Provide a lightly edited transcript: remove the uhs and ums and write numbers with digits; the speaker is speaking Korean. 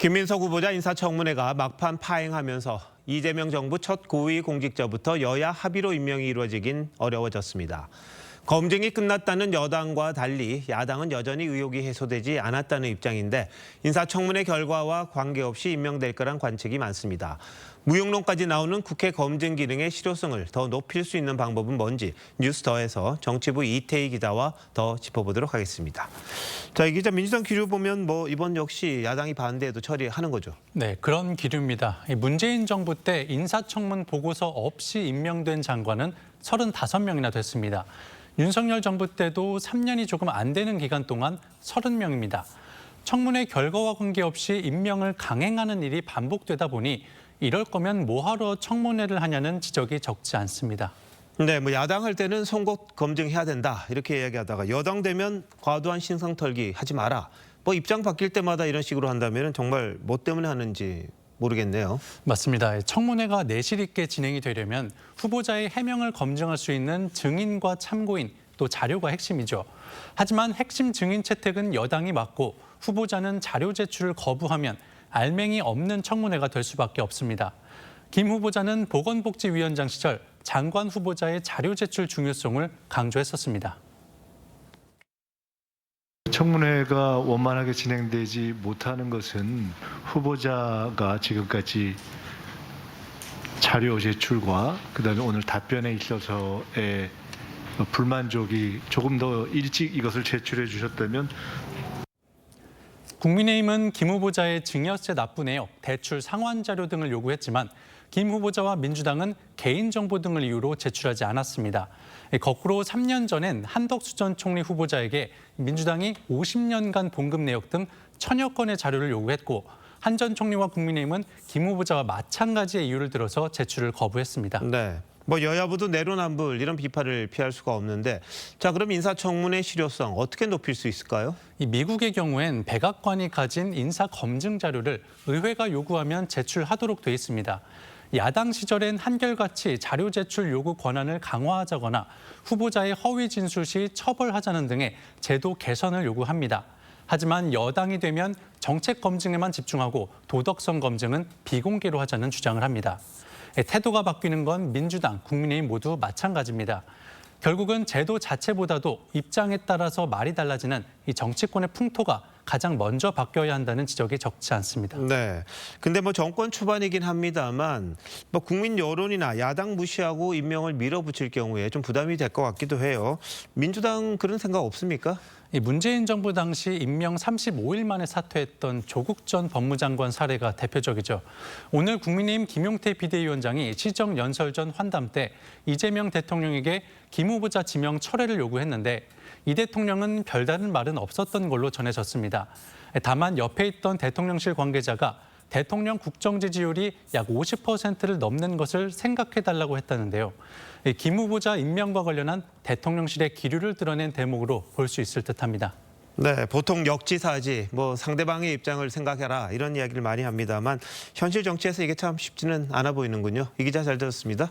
김민석 후보자 인사청문회가 막판 파행하면서 이재명 정부 첫 고위 공직자부터 여야 합의로 임명이 이루어지긴 어려워졌습니다. 검증이 끝났다는 여당과 달리 야당은 여전히 의혹이 해소되지 않았다는 입장인데 인사청문회 결과와 관계없이 임명될 거란 관측이 많습니다. 무용론까지 나오는 국회 검증 기능의 실효성을 더 높일 수 있는 방법은 뭔지 뉴스더에서 정치부 이태희 기자와 더 짚어보도록 하겠습니다. 자, 이 기자, 민주당 기류 보면 이번 역시 야당이 반대해도 처리하는 거죠? 네, 그런 기류입니다. 문재인 정부 때 인사청문 보고서 없이 임명된 장관은 35명이나 됐습니다. 윤석열 정부 때도 3년이 조금 안 되는 기간 동안 30명입니다. 청문회 결과와 관계없이 임명을 강행하는 일이 반복되다 보니 이럴 거면 뭐하러 청문회를 하냐는 지적이 적지 않습니다. 네, 야당 할 때는 송곳 검증해야 된다 이렇게 이야기하다가 여당 되면 과도한 신상 털기 하지 마라. 입장 바뀔 때마다 이런 식으로 한다면 정말 뭐 때문에 하는지 모르겠네요. 맞습니다. 청문회가 내실 있게 진행이 되려면 후보자의 해명을 검증할 수 있는 증인과 참고인 또 자료가 핵심이죠. 하지만 핵심 증인 채택은 여당이 맡고 후보자는 자료 제출을 거부하면 알맹이 없는 청문회가 될 수밖에 없습니다. 김 후보자는 보건복지위원장 시절 장관 후보자의 자료 제출 중요성을 강조했었습니다. 청문회가 원만하게 진행되지 못하는 것은 후보자가 지금까지 자료 제출과 그다음에 오늘 답변에 있어서의 불만족이 조금 더 일찍 이것을 제출해 주셨다면 국민의힘은 김 후보자의 증여세 납부 내역, 대출 상환 자료 등을 요구했지만 김 후보자와 민주당은 개인정보 등을 이유로 제출하지 않았습니다. 거꾸로 3년 전엔 한덕수 전 총리 후보자에게 민주당이 50년간 봉급 내역 등 1000여 건의 자료를 요구했고 한 전 총리와 국민의힘은 김 후보자와 마찬가지의 이유를 들어서 제출을 거부했습니다. 네. 여야부도 내로남불 이런 비판을 피할 수가 없는데 자, 그럼 인사청문회 실효성 어떻게 높일 수 있을까요? 미국의 경우엔 백악관이 가진 인사 검증 자료를 의회가 요구하면 제출하도록 돼 있습니다. 야당 시절엔 한결같이 자료 제출 요구 권한을 강화하자거나 후보자의 허위 진술 시 처벌하자는 등의 제도 개선을 요구합니다. 하지만 여당이 되면 정책 검증에만 집중하고 도덕성 검증은 비공개로 하자는 주장을 합니다. 태도가 바뀌는 건 민주당, 국민의힘 모두 마찬가지입니다. 결국은 제도 자체보다도 입장에 따라서 말이 달라지는 이 정치권의 풍토가 가장 먼저 바뀌어야 한다는 지적이 적지 않습니다. 네. 근데 정권 초반이긴 합니다만 국민 여론이나 야당 무시하고 임명을 밀어붙일 경우에 좀 부담이 될 것 같기도 해요. 민주당 그런 생각 없습니까? 문재인 정부 당시 임명 35일 만에 사퇴했던 조국 전 법무장관 사례가 대표적이죠. 오늘 국민의힘 김용태 비대위원장이 시정 연설 전 환담 때 이재명 대통령에게 김 후보자 지명 철회를 요구했는데 이 대통령은 별다른 말은 없었던 걸로 전해졌습니다. 다만 옆에 있던 대통령실 관계자가 대통령 국정 지지율이 약 50%를 넘는 것을 생각해달라고 했다는데요. 김 후보자 임명과 관련한 대통령실의 기류를 드러낸 대목으로 볼 수 있을 듯합니다. 네, 보통 역지사지, 상대방의 입장을 생각해라 이런 이야기를 많이 합니다만 현실 정치에서 이게 참 쉽지는 않아 보이는군요. 이 기자 잘 들었습니다.